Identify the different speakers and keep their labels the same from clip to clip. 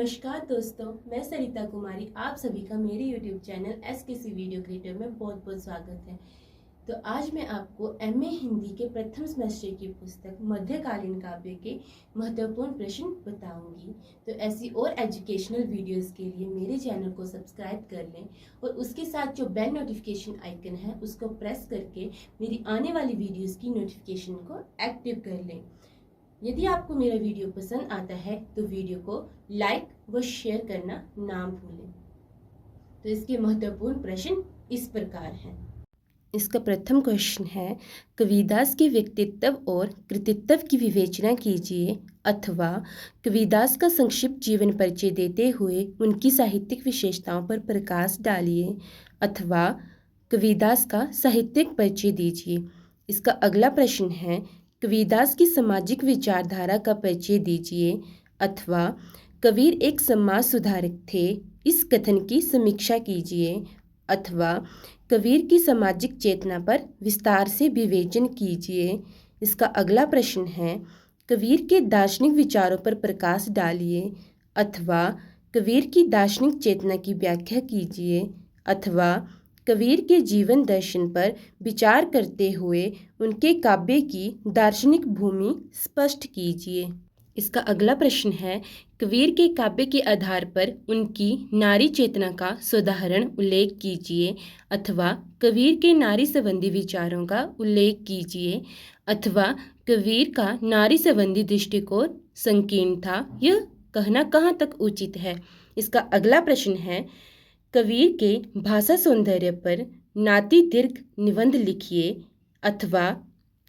Speaker 1: नमस्कार दोस्तों, मैं सरिता कुमारी। आप सभी का मेरे YouTube channel SKC video creator में बहुत बहुत स्वागत है। तो आज मैं आपको MA हिंदी के प्रथम सेमेस्टर की पुस्तक मध्यकालीन काव्य के महत्वपूर्ण प्रश्न बताऊंगी। तो ऐसी और एजुकेशनल वीडियोस के लिए मेरे चैनल को सब्सक्राइब कर लें और उसके साथ जो बेल नोटिफिकेशन आइकन है उसको प्रेस करके मेरी आने वाली वीडियोस की नोटिफिकेशन को एक्टिव कर लें। यदि आपको मेरा वीडियो पसंद आता है तो वीडियो को लाइक व शेयर करना ना भूलें। तो इसके महत्वपूर्ण प्रश्न इस प्रकार हैं। इसका प्रथम क्वेश्चन है, कविदास के व्यक्तित्व और कृतित्व की विवेचना कीजिए अथवा कविदास का संक्षिप्त जीवन परिचय देते हुए उनकी साहित्यिक विशेषताओं पर प्रकाश डालिए अथवा कविदास का साहित्यिक परिचय दीजिए। इसका अगला प्रश्न है, कविदास की सामाजिक विचारधारा का परिचय दीजिए अथवा कबीर एक समाज सुधारक थे, इस कथन की समीक्षा कीजिए अथवा कबीर की सामाजिक चेतना पर विस्तार से विवेचन कीजिए। इसका अगला प्रश्न है, कबीर के दार्शनिक विचारों पर प्रकाश डालिए अथवा कबीर की दार्शनिक चेतना की व्याख्या कीजिए अथवा कबीर के जीवन दर्शन पर विचार करते हुए उनके काव्य की दार्शनिक भूमि स्पष्ट कीजिए। इसका अगला प्रश्न है, कबीर के काव्य के आधार पर उनकी नारी चेतना का सोदाहरण उल्लेख कीजिए अथवा कबीर के नारी संबंधी विचारों का उल्लेख कीजिए अथवा कबीर का नारी संबंधी दृष्टिकोण संकीर्ण था, यह कहना कहाँ तक उचित है। इसका अगला प्रश्न है, कबीर के भाषा सौंदर्य पर नाती दीर्घ निबंध लिखिए अथवा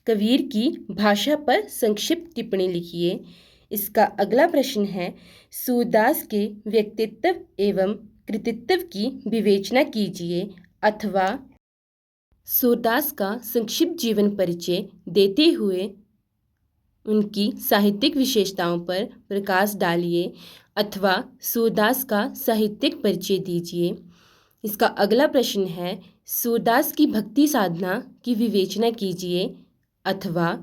Speaker 1: कबीर की भाषा पर संक्षिप्त टिप्पणी लिखिए। इसका अगला प्रश्न है, सूरदास के व्यक्तित्व एवं कृतित्व की विवेचना कीजिए अथवा सूरदास का संक्षिप्त जीवन परिचय देते हुए उनकी साहित्यिक विशेषताओं पर प्रकाश डालिए अथवा सूरदास का साहित्यिक परिचय दीजिए। इसका अगला प्रश्न है, सूरदास की भक्ति साधना की विवेचना कीजिए अथवा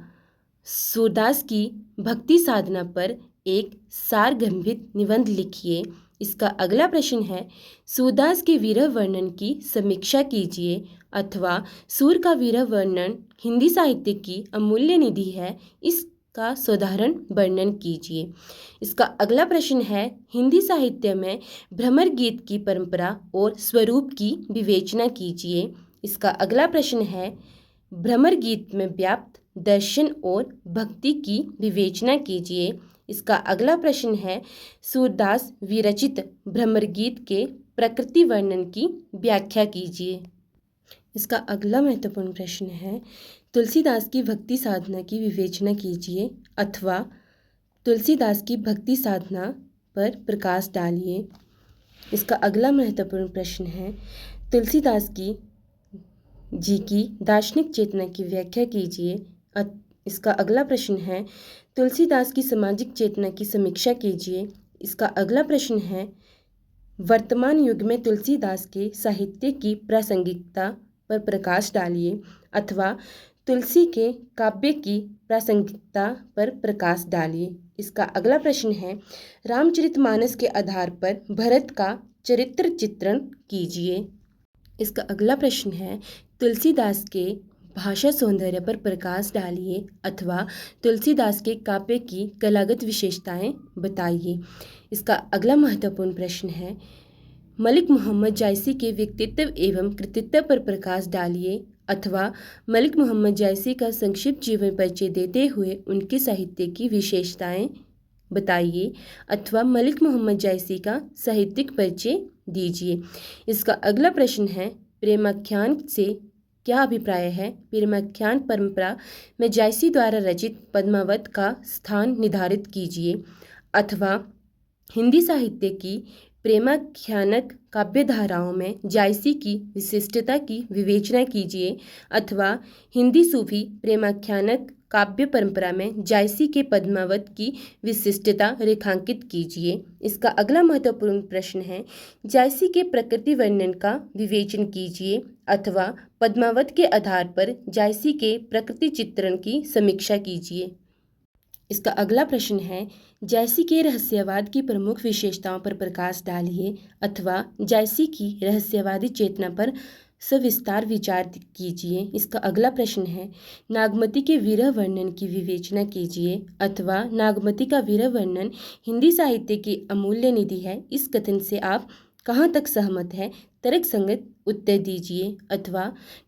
Speaker 1: सूरदास की भक्ति साधना पर एक सारगर्भित निबंध लिखिए। इसका अगला प्रश्न है, सूरदास के विरह वर्णन की समीक्षा कीजिए अथवा सूर का विरह वर्णन हिंदी साहित्य की अमूल्य निधि है, इसका साधारण वर्णन कीजिए। इसका अगला प्रश्न है, हिंदी साहित्य में भ्रमर गीत की परंपरा और स्वरूप की विवेचना कीजिए। इसका अगला प्रश्न है, भ्रमर गीत में व्याप्त दर्शन और भक्ति की विवेचना कीजिए। इसका अगला प्रश्न है, सूरदास विरचित भ्रमर गीत के प्रकृति वर्णन की व्याख्या कीजिए। इसका अगला महत्वपूर्ण प्रश्न है, तुलसीदास की भक्ति साधना की विवेचना कीजिए अथवा तुलसीदास की भक्ति साधना पर प्रकाश डालिए। इसका अगला महत्वपूर्ण प्रश्न है, तुलसीदास की दार्शनिक चेतना की व्याख्या कीजिए। इसका अगला प्रश्न है, तुलसीदास की सामाजिक चेतना की समीक्षा कीजिए। इसका अगला प्रश्न है, वर्तमान युग में तुलसीदास के साहित्य की प्रासंगिकता पर प्रकाश डालिए अथवा तुलसी के काव्य की प्रासंगिकता पर प्रकाश डालिए। इसका अगला प्रश्न है, रामचरितमानस के आधार पर भरत का चरित्र चित्रण कीजिए। इसका अगला प्रश्न है, तुलसीदास के भाषा सौंदर्य पर प्रकाश डालिए अथवा तुलसीदास के काव्य की कलागत विशेषताएं बताइए। इसका अगला महत्वपूर्ण प्रश्न है, मलिक मोहम्मद जायसी के व्यक्तित्व एवं कृतित्व पर प्रकाश डालिए अथवा मलिक मोहम्मद जायसी का संक्षिप्त जीवन परिचय देते हुए उनके साहित्य की विशेषताएं बताइए अथवा मलिक मोहम्मद जायसी का साहित्यिक परिचय दीजिए। इसका अगला प्रश्न है, प्रेमाख्यान से क्या अभिप्राय है। प्रेमाख्यान परंपरा में जायसी द्वारा रचित पद्मावत का स्थान निर्धारित कीजिए अथवा हिंदी साहित्य की प्रेमाख्यानक काव्य धाराओं में जायसी की विशिष्टता की विवेचना कीजिए अथवा हिंदी सूफी प्रेमाख्यानक काव्य परंपरा में जायसी के पद्मावत की विशिष्टता रेखांकित कीजिए। इसका अगला महत्वपूर्ण प्रश्न है, जायसी के प्रकृति वर्णन का विवेचन कीजिए अथवा पद्मावत के आधार पर जायसी के प्रकृति चित्रण की समीक्षा कीजिए। इसका अगला प्रश्न है, जायसी के रहस्यवाद की प्रमुख विशेषताओं पर प्रकाश डालिए अथवा जायसी की रहस्यवादी चेतना पर सविस्तार विचार कीजिए। इसका अगला प्रश्न है, नागमती के विरह वर्णन की विवेचना कीजिए अथवा नागमती का विरह वर्णन हिंदी साहित्य की अमूल्य निधि है, इस कथन से आप कहाँ तक सहमत हैं? तर्क संगत उत्तर दीजिए अथवा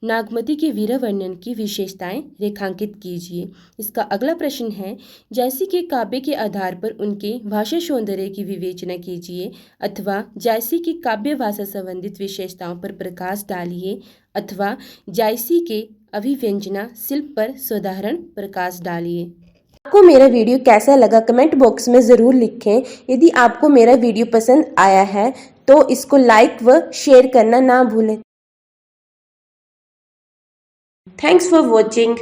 Speaker 1: नागमती के विरह वर्णन की विशेषताएं रेखांकित कीजिए। इसका अगला प्रश्न है, जायसी के काव्य के आधार पर उनके भाषा सौंदर्य की विवेचना कीजिए अथवा जायसी की काव्य भाषा संबंधित विशेषताओं पर प्रकाश डालिए अथवा जायसी के अभिव्यंजना शिल्प पर साधारण प्रकाश डालिए। आपको मेरा वीडियो कैसा लगा कमेंट बॉक्स में ज़रूर लिखें। यदि आपको मेरा वीडियो पसंद आया है तो इसको लाइक व शेयर करना ना भूलें। Thanks for watching.